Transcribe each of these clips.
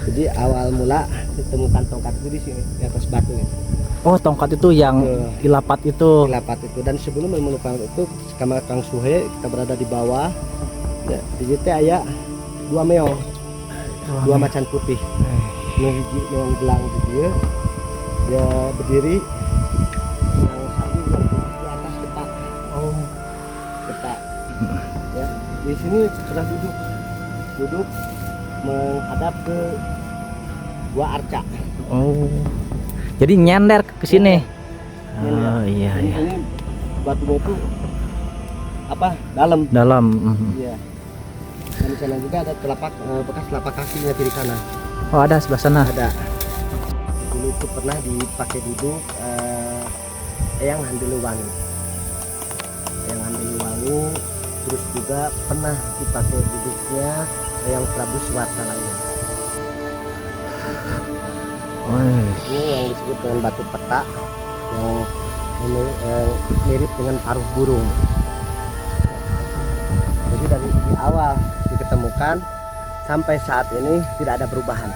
Jadi awal mula ditemukan tongkat itu di sini di atas batu ini. Oh, tongkat itu yang ilapat itu. Ilapat itu, dan sebelum menemukan itu kamar Kang Suhe kita berada di bawah. Ya, di situ ada dua meong, dua macan putih. Meong gelang di dia berdiri. Yang satu di atas ketak. Oh, Ketak. Ya, di sini pernah duduk menghadap ke Gua Arca. oh. Jadi nyender ke sini. Nyender. Oh iya Jadi iya. ini batunya itu apa? Dalam. Dalam. Iya. Dan di sana juga ada telapak bekas telapak kakinya kiri kanan. Oh, ada sebelah sana. Ada. Dulu itu pernah dipakai duduk Eyang Handiliwangi. Eyang Handiliwangi, terus juga pernah dipakai duduknya Eyang Prabu Suwartalaya. Oh, Ini yang disebut dengan batu peta yang mirip dengan paruh burung. Jadi dari di awal diketemukan sampai saat ini tidak ada perubahan,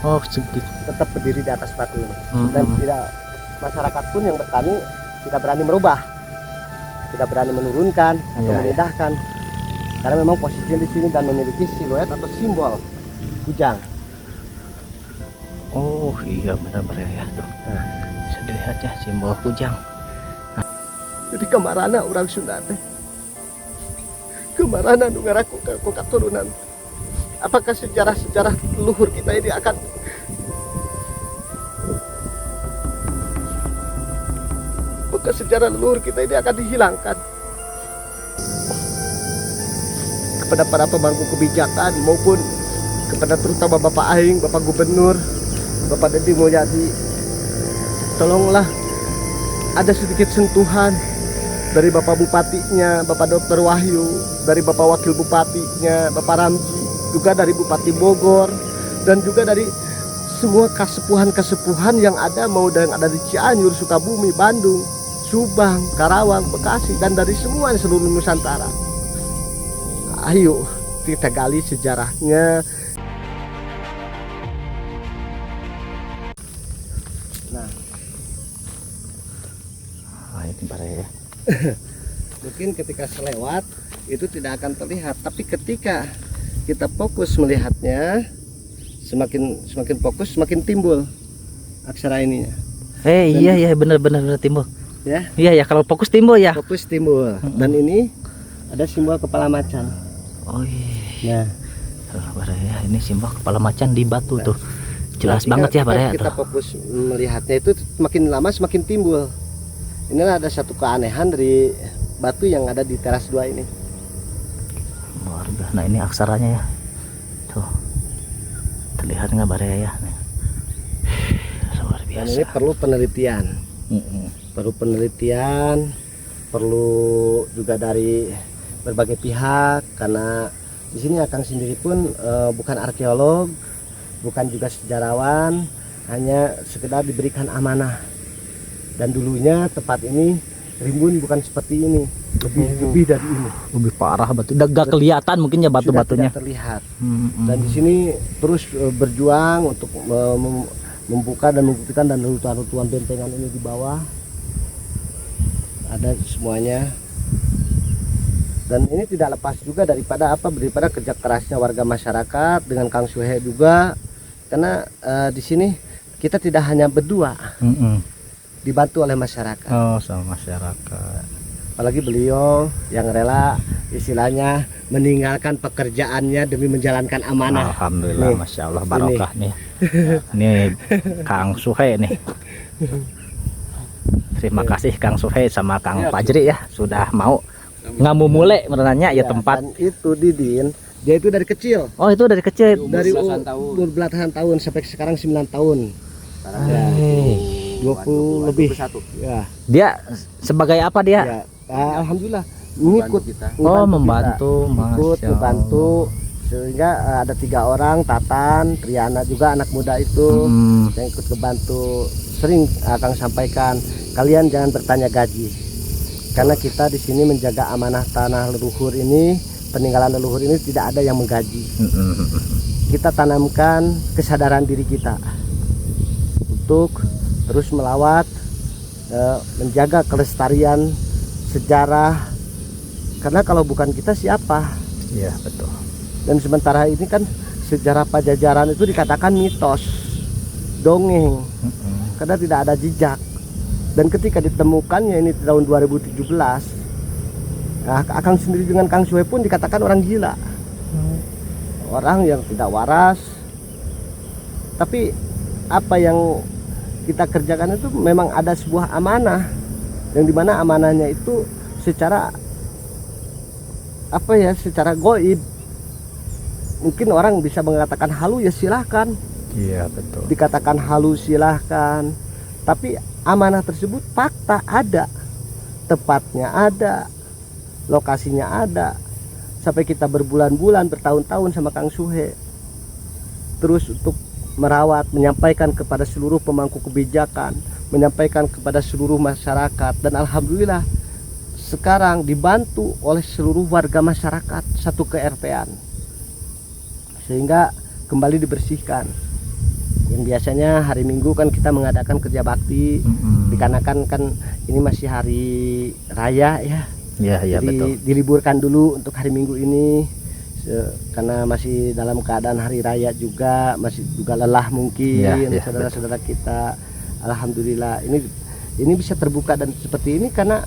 oh sedikit. tetap berdiri di atas batu ini. Dan tidak, masyarakat pun yang bertani tidak berani merubah, tidak berani menurunkan atau memindahkan, karena memang posisinya di sini dan memiliki siluet atau simbol kujang. Oh iya, benar-benar ya tuh. Bisa dilihat ya simbol kujang. Jadi kemarana orang Sunda teh, kemarana nu ngaraku ku katurunan. Apakah sejarah leluhur kita ini akan dihilangkan? Kepada para pemangku kebijakan maupun kepada terutama Bapak Aing, Bapak Gubernur, Bapak Deddy Mulyadi, tolonglah ada sedikit sentuhan dari Bapak Bupatinya, Bapak Dr. Wahyu, dari Bapak Wakil Bupatinya, Bapak Ramji, juga dari Bupati Bogor, dan juga dari semua kasepuhan-kasepuhan yang ada, mau yang ada di Cianjur, Sukabumi, Bandung, Subang, Karawang, Bekasi, dan dari semua seluruh Nusantara. Ayo kita gali sejarahnya. Nah, Ini bare ya. mungkin ketika selewat itu tidak akan terlihat, tapi ketika kita fokus melihatnya, semakin fokus semakin timbul aksara ininya. Iya benar-benar timbul. Ya, Iya ya, kalau fokus timbul ya. fokus timbul. Dan ini ada simbol kepala macan. Oh iya. Nah, Bare ya, ini simbol kepala macan di batu tuh. Jelas nah, banget ya bare ya kita tuh. fokus melihatnya itu semakin lama semakin timbul. Inilah ada satu keanehan dari batu yang ada di teras 2 ini. Luar biasa. Nah, ini aksaranya ya. Tuh. Terlihat nggak bare ya? Luar Dan biasa. ini perlu penelitian. Perlu penelitian, perlu juga dari berbagai pihak, karena di sini Akang sendiri pun bukan arkeolog, bukan juga sejarawan, hanya sekedar diberikan amanah. Dan dulunya tempat ini rimbun bukan seperti ini, lebih dari ini. Lebih parah batu. Udah gak kelihatan mungkin ya batu-batunya. Sudah tidak terlihat. Dan di sini terus berjuang untuk membuka dan membuktikan, dan runtuhan bentengan ini di bawah ada semuanya. Dan ini tidak lepas juga daripada kerja kerasnya warga masyarakat dengan Kang Suhe juga, karena di sini kita tidak hanya berdua, dibantu oleh masyarakat. Oh, sama masyarakat. Apalagi beliau yang rela istilahnya meninggalkan pekerjaannya demi menjalankan amanah. Alhamdulillah, nih, Masya Allah, barokah nih. Ini Kang Suhe nih. Terima kasih Kang Suhe sama Kang Fajri ya, sudah mau ngamumule menanya ya tempat. Dan itu Didin, dia itu dari kecil. Oh, itu dari kecil. Dari umur belasan tahun sampai sekarang 9 tahun. Ya, 20 lebih. Ya. Dia sebagai apa dia? Ya, alhamdulillah ngikut kita. Membantu, membantu, sehingga ada 3 orang, Tatan, Triana juga anak muda itu yang ikut kebantu. Sering Akang sampaikan, kalian jangan bertanya gaji, karena kita di sini menjaga amanah tanah leluhur ini, peninggalan leluhur ini tidak ada yang menggaji. kita tanamkan kesadaran diri kita untuk terus melawat, menjaga kelestarian sejarah, karena kalau bukan kita siapa? Iya betul. Dan sementara ini kan sejarah Pajajaran itu dikatakan mitos, dongeng, karena tidak ada jejak. Dan ketika ditemukannya ini tahun 2017, nah, Akang sendiri dengan Kang Suhe pun dikatakan orang gila, orang yang tidak waras. Tapi apa yang kita kerjakan itu memang ada sebuah amanah, yang dimana amanahnya itu secara apa ya, secara goib. Mungkin orang bisa mengatakan halu, ya silahkan. Iya betul. Dikatakan halu silahkan, tapi amanah tersebut fakta ada, tepatnya ada, lokasinya ada. Sampai kita berbulan-bulan, bertahun-tahun sama Kang Suhe terus untuk merawat, menyampaikan kepada seluruh pemangku kebijakan, menyampaikan kepada seluruh masyarakat. Dan alhamdulillah sekarang dibantu oleh seluruh warga masyarakat satu ke-RT-an, sehingga kembali dibersihkan. Yang biasanya hari Minggu kan kita mengadakan kerja bakti, dikarenakan kan ini masih hari raya ya. Iya Jadi betul. diliburkan dulu untuk hari Minggu ini, karena masih dalam keadaan hari raya juga, masih juga lelah mungkin saudara-saudara kita. Alhamdulillah ini bisa terbuka dan seperti ini karena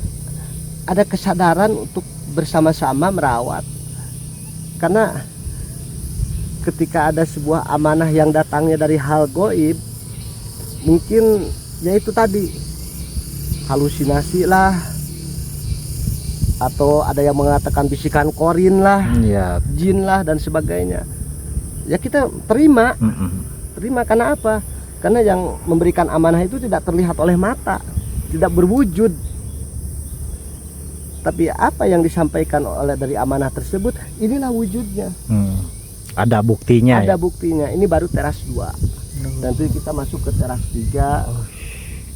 ada kesadaran untuk bersama-sama merawat. Karena ketika ada sebuah amanah yang datangnya dari hal goib, mungkin ya itu tadi, halusinasi lah, atau ada yang mengatakan bisikan korin lah, jin lah dan sebagainya. Ya kita terima, karena apa? Karena yang memberikan amanah itu tidak terlihat oleh mata, tidak berwujud. Tapi apa yang disampaikan oleh dari amanah tersebut, inilah wujudnya. Ada buktinya. Ada buktinya. Ini baru teras 2. Nanti kita masuk ke teras 3.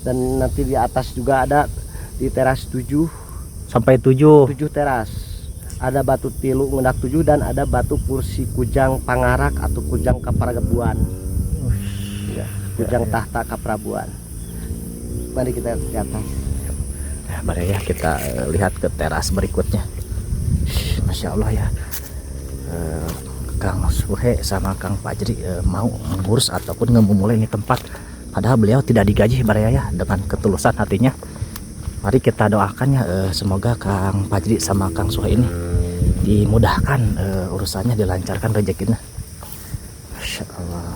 Dan nanti di atas juga ada di teras 7 sampai 7 teras. Ada batu tilu ngendak 7 dan ada batu kursi kujang pangarak atau kujang kaprabuan. Ya, kujang tahta kaprabuan. Mari kita ke atas. Mari ya kita lihat ke teras berikutnya. Masya Allah ya, Kang Suhe sama Kang Fajri mau mengurus ataupun memulai ini tempat, padahal beliau tidak digaji ya, dengan ketulusan hatinya. Mari kita doakan ya, semoga Kang Fajri sama Kang Suhe ini dimudahkan urusannya, dilancarkan rezekinya. Masya Allah.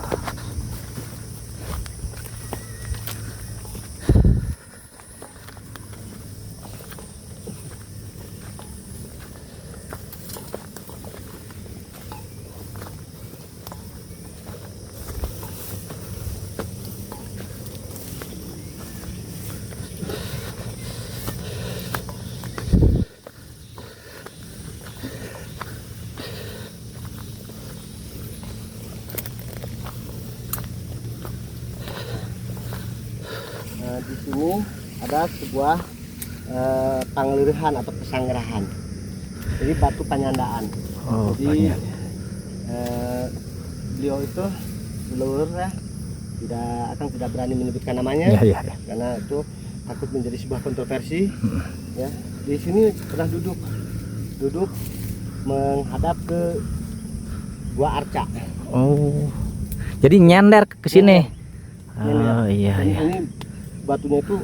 Di sini ada sebuah panglirihan atau pesanggerahan. Jadi batu penyandaan. Jadi beliau itu leluhur ya, tidak berani menyebutkan namanya, karena itu takut menjadi sebuah kontroversi. Ya, di sini pernah duduk menghadap ke Gua Arca. Oh, jadi nyender ke sini. Oh iya. Ini batunya itu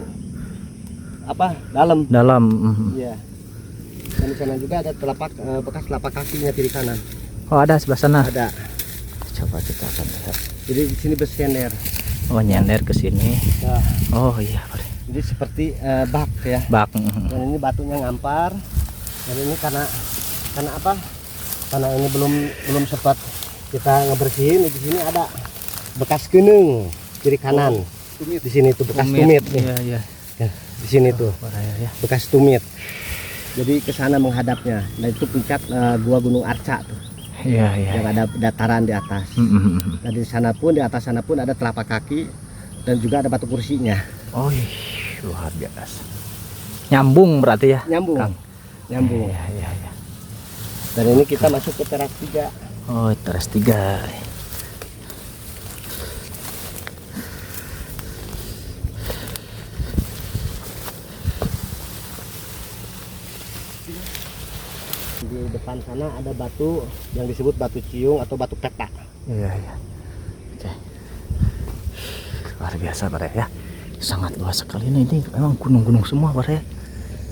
apa? Dalam. Iya. Dan di sana juga ada bekas telapak kakinya kiri kanan. Oh, ada sebelah sana. Ada. Coba kita akan lihat. Jadi di sini bersender. Oh, nyender ke sini. Nah, oh iya. jadi seperti bak ya. Bak. Dan ini batunya ngampar. Dan ini karena apa? Karena ini belum sempat kita ngebersihin. Di sini ada bekas keneng kiri kanan. Di sini tuh bekas tumit nih. Iya. Ya, di sini tuh ya. bekas tumit. Jadi ke sana menghadapnya. Dan itu puncak Gua Gunung Arca tuh. Iya. Yang ada dataran di atas. Dan di sana pun, di atas sana pun ada telapak kaki dan juga ada batu kursinya. Oh, luar biasa. Nyambung berarti ya? Nyambung. Kang. Nyambung. Iya. Dan ini kita masuk ke teras 3. Oh, teras 3. depan sana ada batu yang disebut batu ciung atau batu petak. Iya, iya. Oke. Luar biasa Bare ya. Sangat luas sekali ini memang gunung-gunung semua Bare.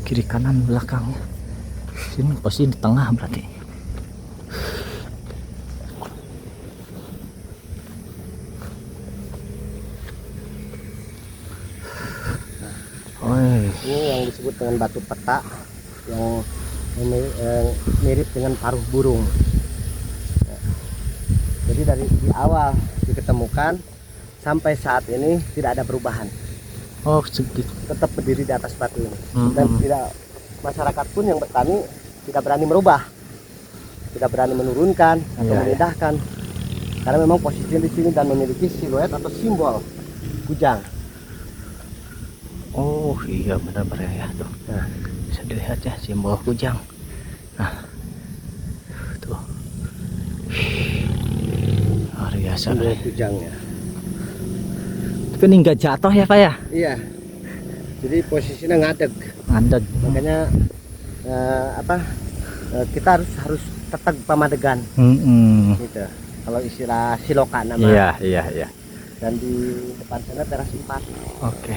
Kiri kanan belakangnya. Sini pasti di tengah berarti. Ini yang disebut dengan batu petak yang mirip dengan paruh burung. Jadi dari di awal diketemukan sampai saat ini tidak ada perubahan. Oh, segitu. Tetap berdiri di atas batu ini. Dan tidak, masyarakat pun yang bertani tidak berani merubah, tidak berani menurunkan atau memindahkan, karena memang posisinya di sini dan memiliki siluet atau simbol kujang. Oh iya benar ya tuh. Nah, bisa dilihat ya simbol kujang. Nah, tuh. Luar biasa simbol Bre. kujangnya. Tapi ini nggak jatuh ya Pak ya? Iya. Jadi posisinya ngadeg. Ngadeg. Makanya kita harus tetap pamadegan. Gitu. Kalau istilah silokan nama. Iya. Dan di depan sana teras 4. Oke.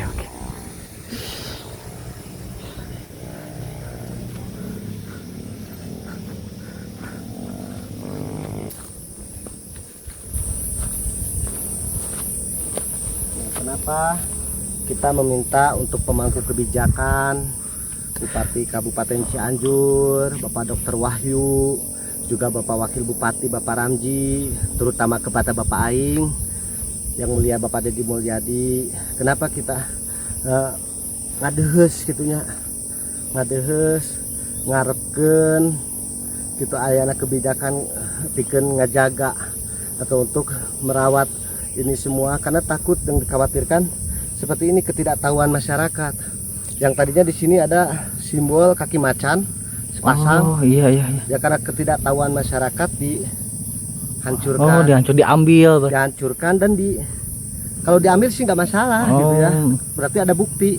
Kenapa kita meminta untuk pemangku kebijakan Bupati Kabupaten Cianjur, Bapak Dr. Wahyu, juga Bapak Wakil Bupati Bapak Ramji, terutama kepada Bapak Aing, yang mulia Bapak Deddy Mulyadi. Kenapa kita ngadehes gitunya, ngadehes, ngarepkeun gitu ayana kebijakan pikeun ngajaga atau untuk merawat ini semua, karena takut dan dikhawatirkan seperti ini ketidaktahuan masyarakat. Yang tadinya di sini ada simbol kaki macan sepasang. Oh iya. Ya karena ketidaktahuan masyarakat dihancurkan. Oh diambil. Dihancurkan dan kalau diambil sih nggak masalah gitu ya. Berarti ada bukti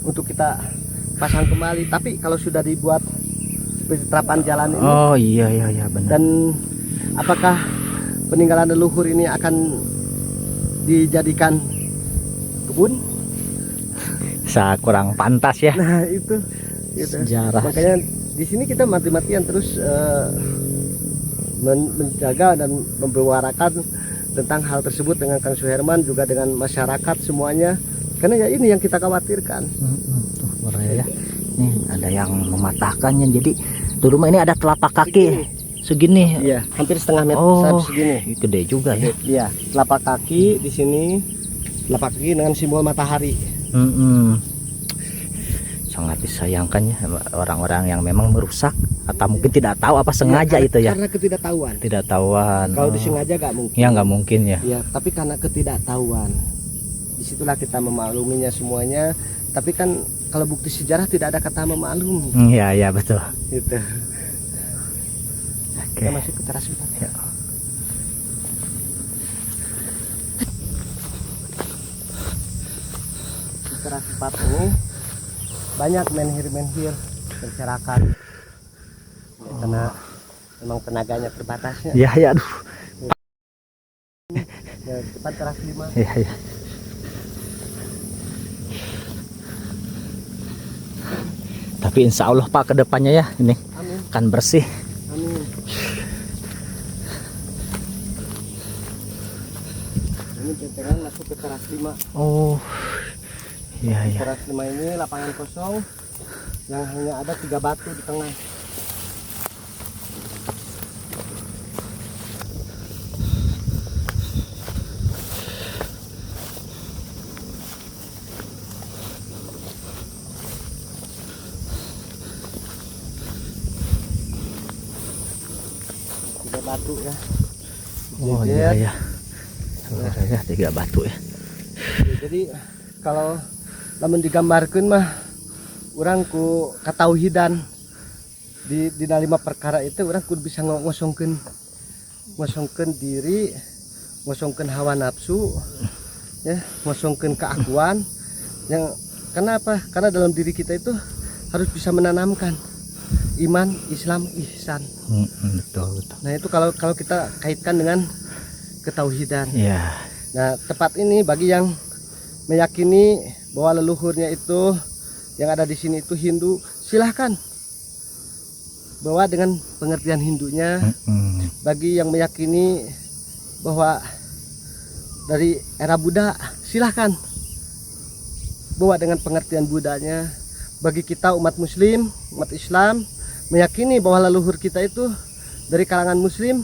untuk kita pasang kembali. Tapi kalau sudah dibuat seperti terapan jalan ini. Oh iya benar. Dan apakah peninggalan leluhur ini akan dijadikan kebun? Kurang pantas ya. Nah itu sejarah. Makanya di sini kita mati-matian terus menjaga dan membewarakan tentang hal tersebut dengan Kang Suherman, juga dengan masyarakat semuanya, karena ya ini yang kita khawatirkan. Tuh ya. Nih ada yang mematahkannya, jadi tuh rumah ini ada telapak kaki segini. Iya, hampir setengah meter segini. Gede juga ya. Iya, telapak kaki di sini, telapak kaki dengan simbol matahari. Sangat disayangkan ya orang-orang yang memang merusak atau mungkin tidak tahu apa sengaja ya, itu ya. Karena ketidaktahuan. Kalau disengaja nggak mungkin. Ya nggak mungkin ya. Ya, tapi karena ketidaktahuan. Disitulah kita memakluminya semuanya. Tapi kan kalau bukti sejarah tidak ada kata memaklumi. Iya betul. Gitu. Oke. Kita masuk ke teras 4. Ya. Di teras 4 ini banyak menhir berserakan. Ya, karena memang tenaganya terbatasnya. Iya aduh. Ya, depan teras 5. Iya. Tapi insya Allah Pak kedepannya ya ini Amin. akan bersih. Amin. Ini bentengan masuk ke teras 5. Oh iya. Teras 5 ini lapangan kosong yang hanya ada 3 batu di tengah. Batu ya. Oh iya. Ya 3 batu ya. Jadi kalau lamun digambarkan mah orang ku katauhidan di 5 perkara itu orang kudu bisa ngosongkeun diri, ngosongkeun hawa nafsu ya, ngosongkeun keakuan yang karena apa? Karena dalam diri kita itu harus bisa menanamkan iman, Islam, ihsan. Betul betul. Nah itu kalau kita kaitkan dengan ketauhidan. Ya. Nah tempat ini bagi yang meyakini bahwa leluhurnya itu yang ada di sini itu Hindu, silahkan bawa dengan pengertian Hindunya. Bagi yang meyakini bahwa dari era Buddha, silahkan bawa dengan pengertian Buddhanya. Bagi kita umat Muslim, umat Islam, meyakini bahwa leluhur kita itu dari kalangan Muslim,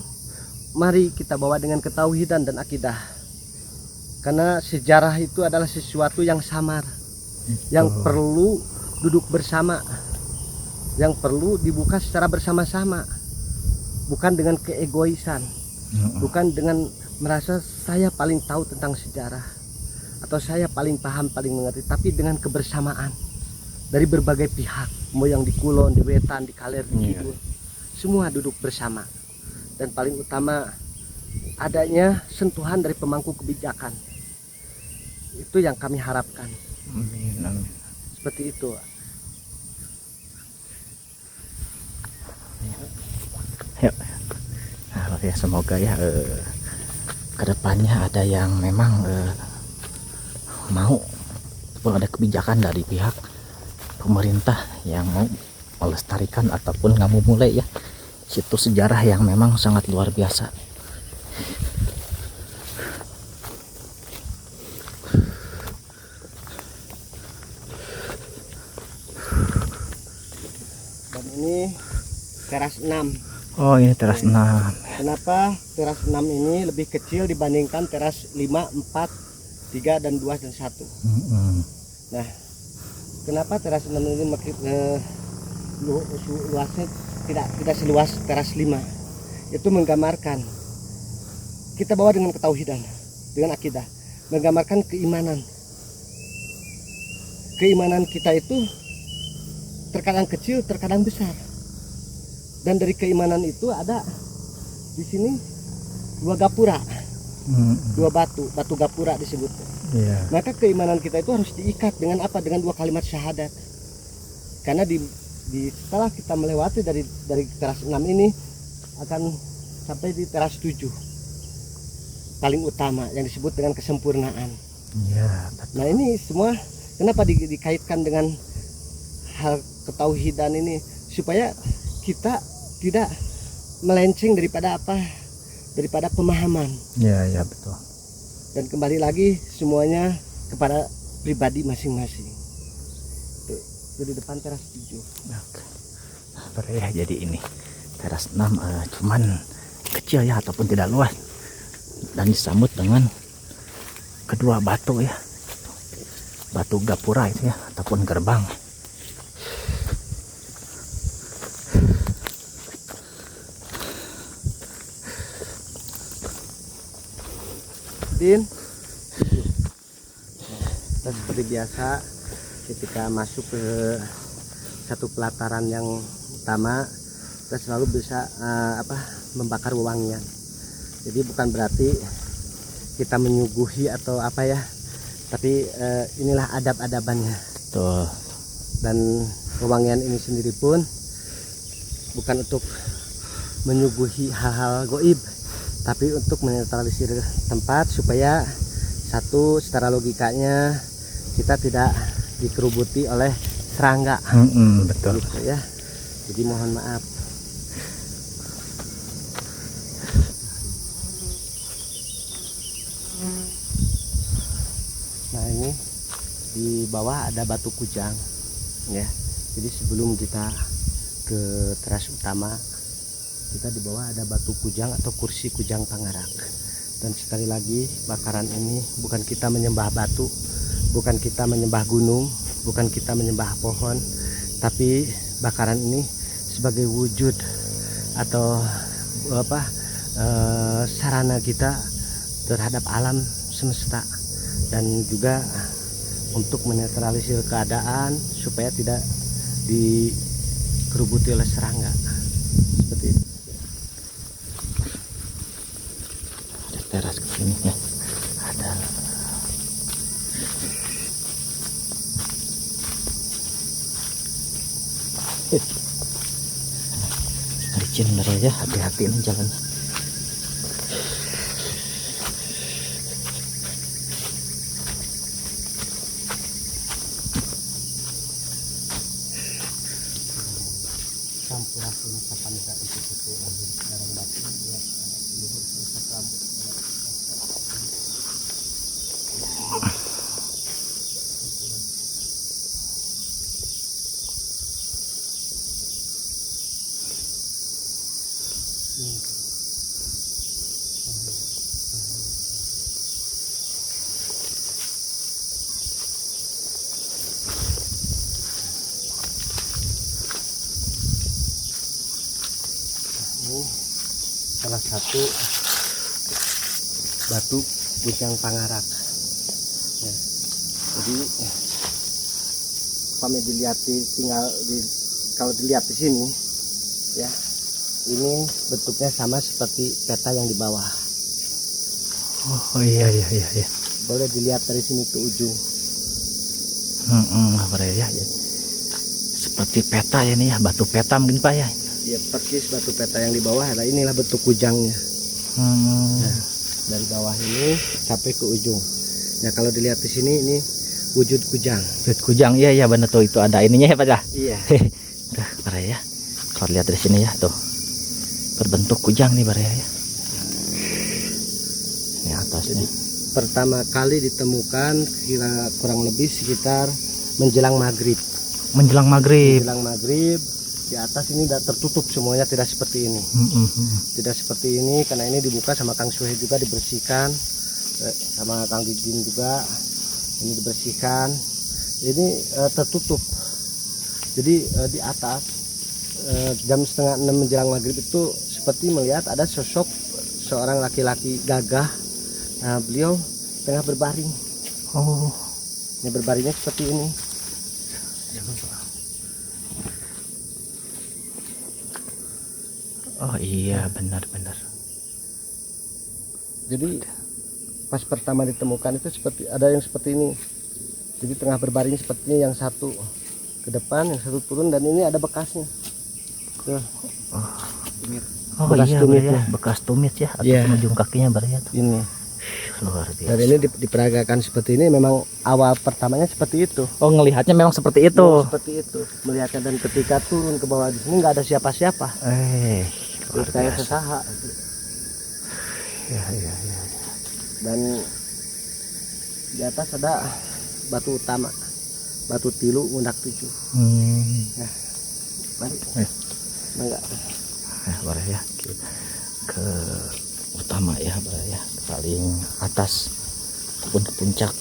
mari kita bawa dengan ketauhidan dan akidah. Karena sejarah itu adalah sesuatu yang samar, yang perlu duduk bersama, yang perlu dibuka secara bersama-sama, bukan dengan keegoisan, bukan dengan merasa saya paling tahu tentang sejarah atau saya paling paham, paling mengerti, tapi dengan kebersamaan dari berbagai pihak, mau yang di Kulon, di Wetan, di Kaler, di Kidul, semua duduk bersama. Dan paling utama adanya sentuhan dari pemangku kebijakan. Itu yang kami harapkan. Amin. Seperti itu. Yuk. Nah, ya semoga ya kedepannya ada yang memang mau ataupun ada kebijakan dari pihak pemerintah yang mau melestarikan ataupun nggak mau mulai ya situs sejarah yang memang sangat luar biasa. Dan ini teras 6. Oh ini teras 6. Kenapa teras 6 ini lebih kecil dibandingkan teras 5, 4, 3, dan 2, dan 1. Nah, kenapa teras 6 ini luasnya tidak seluas teras 5? Itu menggambarkan kita bawa dengan ketauhidan, dengan akidah, menggambarkan keimanan. Keimanan kita itu terkadang kecil, terkadang besar. Dan dari keimanan itu ada di sini 2 gapura, 2 batu gapura disebut. Maka keimanan kita itu harus diikat dengan apa? Dengan 2 kalimat syahadat. Karena setelah kita melewati dari teras 6 ini akan sampai di teras 7 paling utama yang disebut dengan kesempurnaan. Nah ini semua kenapa dikaitkan dengan hal ketauhidan ini, supaya kita tidak melenceng daripada pemahaman. Ya betul. Dan kembali lagi semuanya kepada pribadi masing-masing. Itu di depan teras 7. Ya, jadi ini teras 6 cuman kecil ya ataupun tidak luas dan disambut dengan kedua batu ya, batu gapura itu ya ataupun gerbang. Dan seperti biasa ketika masuk ke satu pelataran yang utama, kita selalu bisa membakar wewangian. Jadi bukan berarti kita menyuguhi atau apa ya, tapi inilah adab-adabannya. Tuh. Dan wewangian ini sendiri pun bukan untuk menyuguhi hal-hal goib, tapi untuk menetralisir tempat supaya satu, secara logikanya kita tidak dikerubuti oleh serangga. Betul. Gitu ya. Jadi mohon maaf. Nah ini di bawah ada batu kujang ya. Jadi sebelum kita ke teras utama, kita di bawah ada batu kujang atau kursi kujang Pangarak. Dan sekali lagi bakaran ini bukan kita menyembah batu, bukan kita menyembah gunung, bukan kita menyembah pohon, tapi bakaran ini sebagai wujud atau sarana kita terhadap alam semesta, dan juga untuk menetralisir keadaan supaya tidak dikerubuti oleh serangga. Seperti itu. Ada teras ke sini ya. Ada licin bener ya, hati-hati nih jalannya. Sampurasun sapanida itu lahir darang batu buat luhur selesai rambut. Ini salah satu batu Bujang Pangarak ya. Jadi kami dilihat kalau dilihat di sini ya, ini bentuknya sama seperti peta yang di bawah. Oh iya iya iya iya. Boleh dilihat dari sini ke ujung. Apa ya, ya. Seperti peta ya nih ya, batu peta mungkin Pak ya. Ya persis batu peta yang di bawah. Nah, inilah bentuk kujangnya. Nah, dari bawah ini sampai ke ujung. Nah kalau dilihat di sini ini wujud kujang. Wujud kujang, iya iya benar tuh, itu ada ininya ya Pak ya. Iya. Udah Pak ya. Kalau lihat dari sini ya tuh, berbentuk kujang nih Pak ya. Ini atasnya. Jadi, pertama kali ditemukan kira kurang lebih sekitar menjelang maghrib. Menjelang maghrib. Menjelang maghrib. Di atas ini tidak tertutup semuanya, tidak seperti ini. Tidak seperti ini karena ini dibuka sama Kang Suhe juga, dibersihkan sama Kang Didin juga, ini dibersihkan. Ini tertutup. Jadi di atas jam setengah 6 menjelang maghrib itu seperti melihat ada sosok seorang laki-laki gagah. Nah, beliau tengah berbaring. Oh, ini berbaringnya seperti ini. oh iya benar-benar. Jadi pas pertama ditemukan itu seperti ada yang seperti ini. Jadi tengah berbaring sepertinya, yang satu ke depan, yang satu turun, dan ini ada bekasnya. Tuh. Oh Bekas iya tumit ya, ya. bekas tumit ya, atau Iya. ujung kakinya ya tuh. Ini. Luar biasa. Dan ini diperagakan seperti ini, memang awal pertamanya seperti itu. Oh ngelihatnya memang seperti itu. Seperti itu melihatnya, dan ketika turun ke bawah di sini nggak ada siapa-siapa. Luar Kayak biasa. sesaha. Ya, ya, ya. Dan di atas ada batu utama, batu tilu Ngundak 7. Ya, mari. Enggak. Barah ya, ke utama ya Barah ya, paling atas ataupun ke puncak.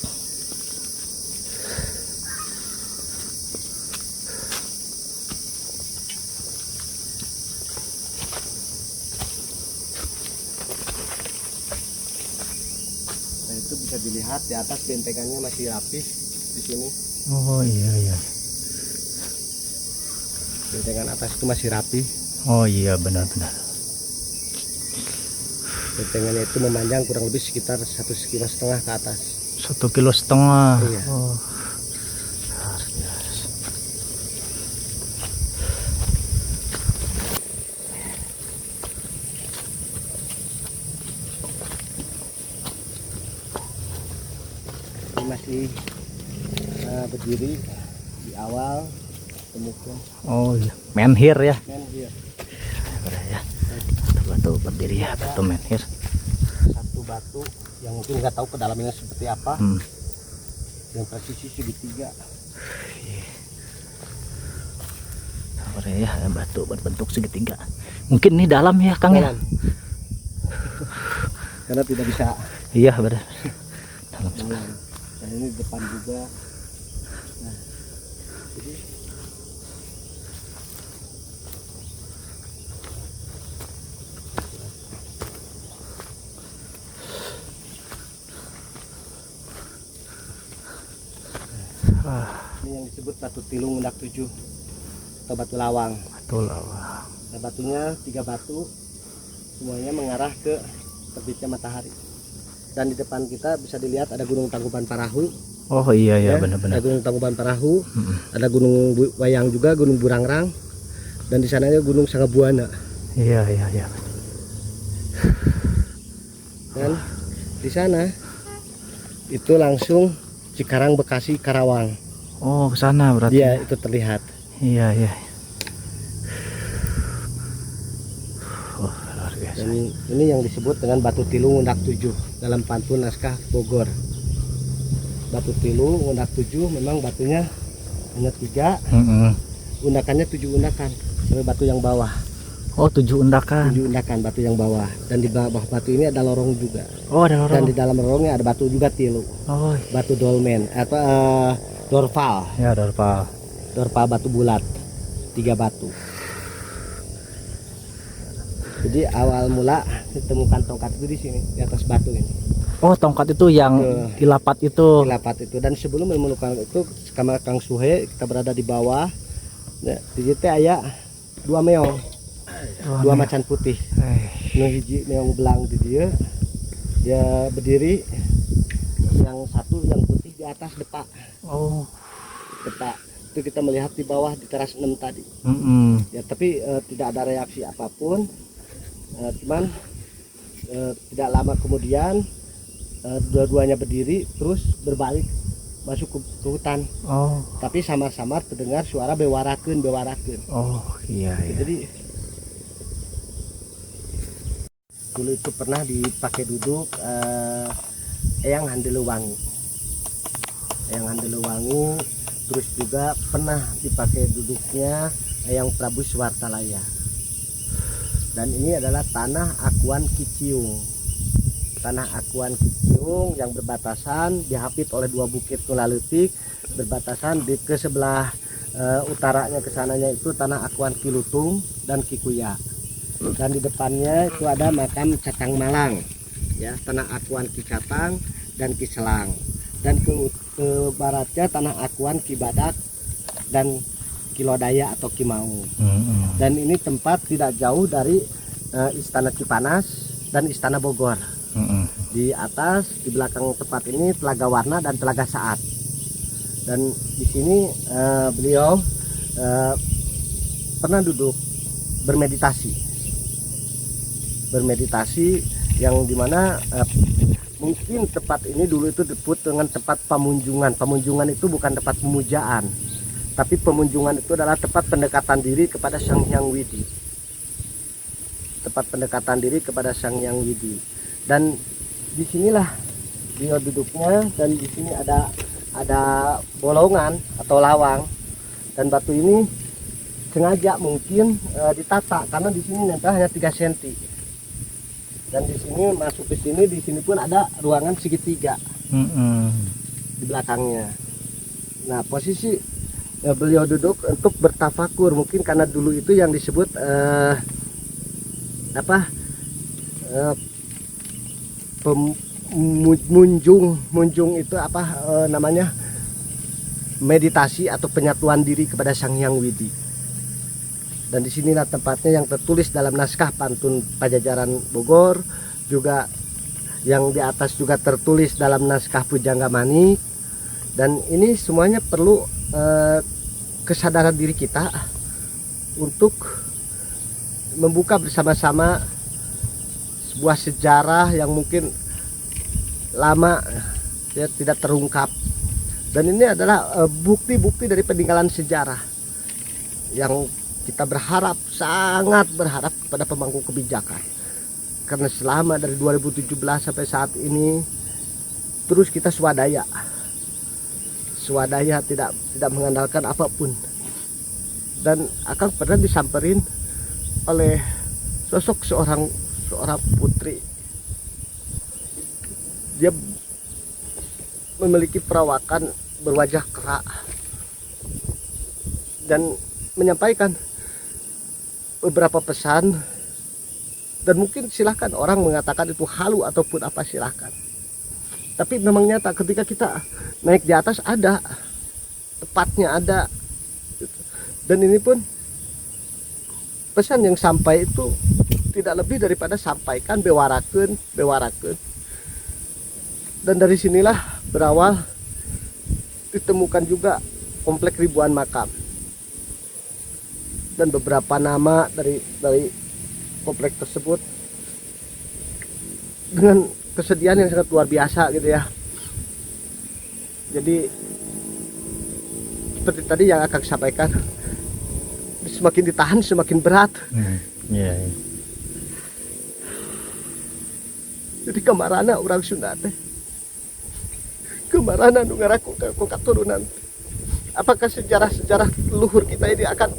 Nah, itu bisa dilihat di atas bentengannya masih rapi di sini. Oh iya iya. Bentengan atas itu masih rapi. Oh iya benar-benar. Bentengannya itu memanjang kurang lebih sekitar 1,5 kilo ke atas. 1,5 kilo. Iya. Oh. Luar biasa. Ini masih berdiri di awal temukan. Oh iya, menhir ya. Menhir. Barah ya. Batu berdiri ya, batu menhir. Satu batu yang mungkin nggak tahu kedalamannya seperti apa. Yang presisi segitiga. Barah ya, batu berbentuk segitiga. Mungkin ini dalam ya Kang ya. Dalam. Karena tidak bisa Iya benar. Dalam sekali. dalam. Dan ini depan juga. Nah, jadi ini yang disebut batu tilu Ngundak 7 atau batu lawang. Betul lah. Nah, batunya 3 batu, semuanya mengarah ke terbitnya matahari. Dan di depan kita bisa dilihat ada Gunung Tangkuban Parahu. Oh iya ya, Ya, benar-benar. ada Gunung Tangkuban Parahu, ada Gunung Wayang juga, Gunung Burangrang, dan di sananya Gunung Sangabuana. Iya, iya, iya. Dan di sana itu langsung Cikarang, Bekasi, Karawang. Oh, ke sana berarti. Dia itu terlihat. Iya, iya. Oh, luar biasa. Dan ini yang disebut dengan Batu Tilu Ngundak 7 dalam pantun naskah Bogor. Batu Tilu Ngundak 7 memang batunya hanya 3, undakannya 7 undakan sampai batu yang bawah. Oh, 7 undakan. 7 undakan batu yang bawah, dan di bawah batu ini ada lorong juga. Oh, ada lorong. Dan di dalam lorongnya ada batu juga tilu. Oh, Batu dolmen atau dorpal. ya Dorpal. Dorpal batu bulat. 3 batu. Jadi awal mula ditemukan tongkat itu di sini, di atas batu ini. Oh, tongkat itu yang dilapat itu. Dilapat itu. Dan sebelum menemukan itu, kamar Kang Suhe, kita berada di bawah. Nah, di situ aya 2 meong, 2 macan putih. Nu hiji meong belang di dia. Dia berdiri. Yang satu yang putih di atas depak. Oh. Depak. Itu kita melihat di bawah di teras 6 tadi. Ya, tapi tidak ada reaksi apapun. Cuman tidak lama kemudian dua-duanya berdiri terus berbalik masuk ke hutan. Oh. Tapi sama-sama terdengar suara bewarakeun. Oh, iya, iya. Jadi dulu itu pernah dipakai duduk Eyang Handeulewangi. Eyang Handeulewangi, terus juga pernah dipakai duduknya Eyang Prabu Suwartalaya. Dan ini adalah tanah Akuan Kiciung. Tanah Akuan Kiciung yang berbatasan dihapit oleh 2 bukit Nulaletik, berbatasan di ke sebelah utaranya ke sananya itu tanah Akuan Kilutung dan Kikuya. Dan di depannya itu ada makam Catang Malang, ya, tanah Akuan Kicatang dan Kiselang. Dan ke baratnya tanah Akuan Kibadak dan Kilodaya atau Kimau. Dan ini tempat tidak jauh dari Istana Cipanas dan Istana Bogor. Di atas, di belakang tempat ini Telaga Warna dan Telaga Saat. Dan di sini beliau pernah duduk bermeditasi yang dimana mungkin tempat ini dulu itu disebut dengan tempat pamunjungan. Pamunjungan itu bukan tempat pemujaan, tapi pemunjungan itu adalah tempat pendekatan diri kepada Sang Hyang Widi. Tempat pendekatan diri kepada Sang Hyang Widi. Dan disinilah beliau duduknya, dan di sini ada bolongan atau lawang, dan batu ini sengaja mungkin ditata karena di sini nempel hanya 3 cm. Dan di sini masuk ke sini, di sini pun ada ruangan segitiga di belakangnya. Nah, posisi beliau duduk untuk bertafakur, mungkin karena dulu itu yang disebut munjung itu namanya meditasi atau penyatuan diri kepada Sang Hyang Widi. Dan disinilah tempatnya yang tertulis dalam naskah pantun Pajajaran Bogor, juga yang di atas juga tertulis dalam naskah Pujangga Manik. Dan ini semuanya perlu kesadaran diri kita untuk membuka bersama-sama sebuah sejarah yang mungkin lama ya tidak terungkap. Dan ini adalah bukti-bukti dari peninggalan sejarah yang kita berharap, sangat berharap kepada pemangku kebijakan, karena selama dari 2017 sampai saat ini terus kita swadaya tidak mengandalkan apapun. Dan akan pernah disamperin oleh sosok seorang putri. Dia memiliki perawakan berwajah kerak dan menyampaikan beberapa pesan, dan mungkin silahkan orang mengatakan itu halu ataupun apa, silahkan. Tapi memang nyata ketika kita naik di atas ada tepatnya ada. Dan ini pun pesan yang sampai itu tidak lebih daripada sampaikan bewarakeun. Dan dari sinilah berawal ditemukan juga komplek ribuan makam. Dan beberapa nama dari komplek tersebut dengan kesedihan yang sangat luar biasa gitu ya. Jadi seperti tadi yang akan sampaikan, semakin ditahan semakin berat. Iya. Jadi kemarana orang Sunda teh, kemarana nu ngaraku katurunan. Apakah sejarah leluhur kita ini akan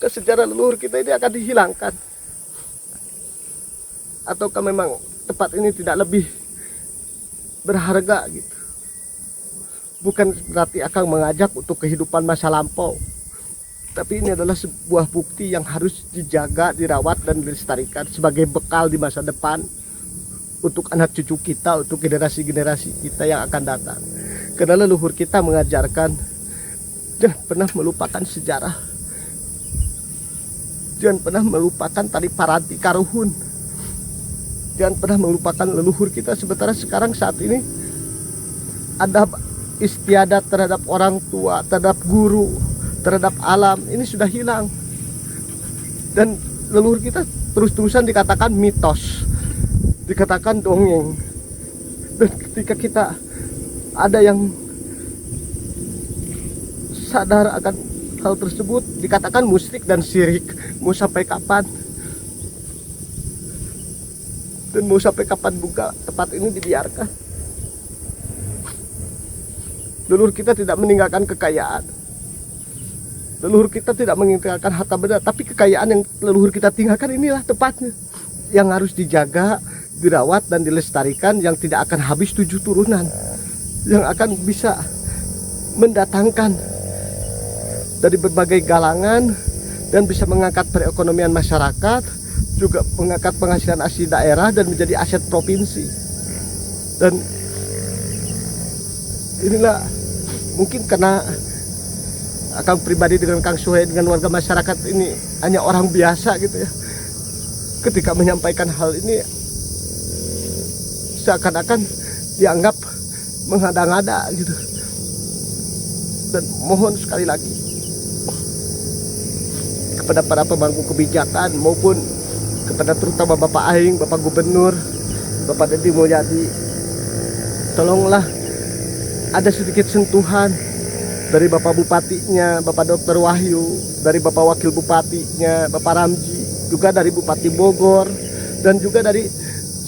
sejarah leluhur kita ini akan dihilangkan, ataukah memang tempat ini tidak lebih berharga gitu? Bukan berarti akan mengajak untuk kehidupan masa lampau, tapi ini adalah sebuah bukti yang harus dijaga, dirawat, dan dilestarikan sebagai bekal di masa depan untuk anak cucu kita, untuk generasi-generasi kita yang akan datang. Karena leluhur kita mengajarkan jangan pernah melupakan sejarah, jangan pernah melupakan tali paranti karuhun, jangan pernah melupakan leluhur kita. Sementara sekarang saat ini ada istiadat terhadap orang tua, terhadap guru, terhadap alam, ini sudah hilang. Dan leluhur kita terus-terusan dikatakan mitos, dikatakan dongeng. Dan ketika kita ada yang sadar akan hal tersebut, dikatakan musyrik dan syirik. Mau sampai kapan? Dan mau sampai kapan juga tempat ini dibiarkan? Leluhur kita tidak meninggalkan kekayaan, leluhur kita tidak meninggalkan harta benda, tapi kekayaan yang leluhur kita tinggalkan inilah tempatnya yang harus dijaga, dirawat, dan dilestarikan, yang tidak akan habis 7 turunan, yang akan bisa mendatangkan dari berbagai galangan dan bisa mengangkat perekonomian masyarakat, juga mengangkat penghasilan asli daerah dan menjadi aset provinsi. Dan inilah mungkin karena Akang pribadi dengan Kang Suhe, dengan warga masyarakat ini hanya orang biasa gitu ya, ketika menyampaikan hal ini seakan-akan dianggap mengada-ngada gitu. Dan mohon sekali lagi kepada para pemangku kebijakan maupun kepada terutama Bapak Aing, Bapak Gubernur, Bapak Deddy Mulyadi, tolonglah ada sedikit sentuhan dari Bapak Bupatinya, Bapak Dr. Wahyu, dari Bapak Wakil Bupatinya, Bapak Ramji, juga dari Bupati Bogor, dan juga dari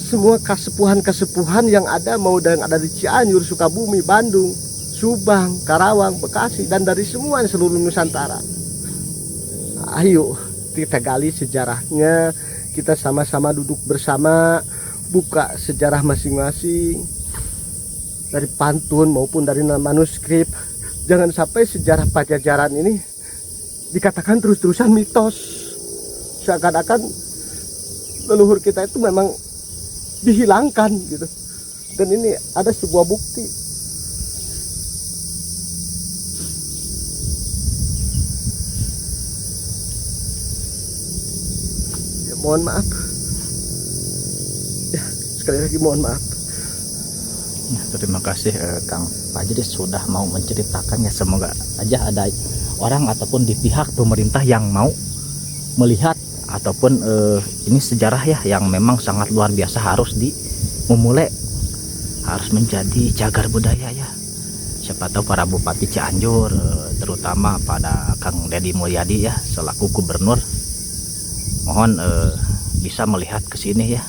semua kasepuhan-kasepuhan yang ada, mau yang ada di Cianjur, Sukabumi, Bandung, Subang, Karawang, Bekasi, dan dari semua seluruh Nusantara. Ayo kita gali sejarahnya, kita sama-sama duduk bersama, buka sejarah masing-masing, dari pantun maupun dari manuskrip. Jangan sampai sejarah Pajajaran ini dikatakan terus-terusan mitos, seakan-akan leluhur kita itu memang dihilangkan gitu. Dan ini ada sebuah bukti. Ya, mohon maaf. Ya, sekali lagi mohon maaf. Ya, terima kasih Kang Fajri sudah mau menceritakannya. Semoga aja ada orang ataupun di pihak pemerintah yang mau melihat ataupun ini sejarah ya yang memang sangat luar biasa, harus dimulai, harus menjadi cagar budaya ya. Siapa tahu para Bupati Cianjur, terutama pada Kang Deddy Mulyadi ya selaku gubernur, mohon bisa melihat ke sini ya,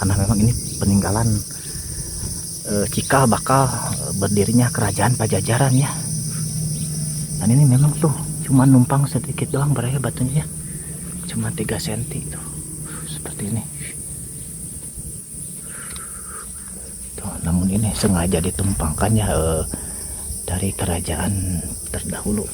karena memang ini peninggalan cikal bakal berdirinya kerajaan Pajajaran ya. Dan ini memang tuh cuma numpang sedikit doang beraya batunya, cuma 3 cm tuh seperti ini tuh. Namun ini sengaja ditumpangkannya dari kerajaan terdahulu.